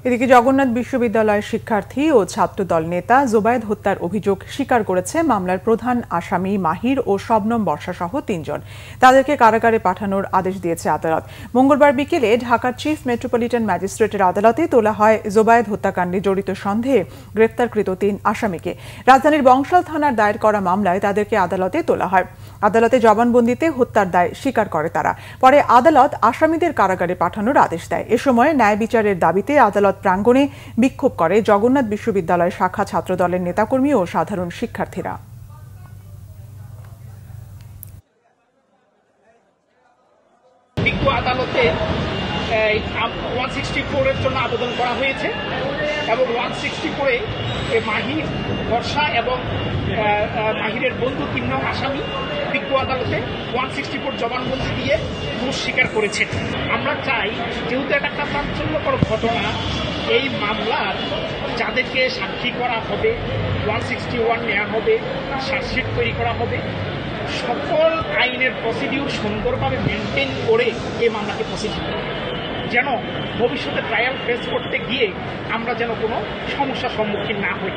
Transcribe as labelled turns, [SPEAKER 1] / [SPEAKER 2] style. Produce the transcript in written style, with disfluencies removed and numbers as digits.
[SPEAKER 1] এদিকে জগন্নাথ বিশ্ববিদ্যালয়ের শিক্ষার্থী ও ছাত্রদল নেতা জোবায়েদ হত্যার অভিযোগ স্বীকার করেছে মামলার প্রধান আসামি মাহির ও শবনম বর্ষা সহ ৩ জন। তাদেরকে কারাগারে পাঠানোর আদেশ দিয়েছে আদালত। মঙ্গলবার বিকেলে ঢাকার চিফ মেট্রোপলিটন ম্যাজিস্ট্রেটের আদালতে তোলা হয় জোবায়েদ হত্যাকাণ্ডে জড়িত সন্দেহে গ্রেপ্তারকৃত ৩ আসামিকে। রাজধানীর বংশাল থানার দায়ের করা মামলায় তাদেরকে আদালতে তোলা হয়। আদালতে জবানবন্দিতে হত্যার দায় স্বীকার করে তারা। পরে আদালত আসামিদের কারাগারে পাঠানোর আদেশ দেয়। এ সময় ন্যায় বিচারের দাবিতে আদালত প্রাঙ্গণে বিক্ষোভ করে জগন্নাথ বিশ্ববিদ্যালয় শাখা ছাত্রদলের নেতাকর্মী ও সাধারণ শিক্ষার্থীরা।
[SPEAKER 2] বিজ্ঞ আদালতে 164 এর জন্য আবেদন করা হয়েছে এবং 164 এ মাহির, বর্ষা এবং মাহিরের বন্ধু 3 নং আসামি বিজ্ঞ আদালতে 164 জবানবন্দি দিয়ে দোষ স্বীকার করেছেন। আমরা চাই, যেহেতু এটা একটা চাঞ্চল্যকর ঘটনা, এই মামলার যাদেরকে সাক্ষী করা হবে, 161 নেওয়া হবে, চার্জশিট তৈরি করা হবে, সকল আইনের প্রসিডিউর সুন্দরভাবে মেনটেন করে এই মামলাকে প্রসিডিউর করা, যেন ভবিষ্যতে ট্রায়াল ফেস করতে গিয়ে আমরা যেন কোনো সমস্যার সম্মুখীন না হই।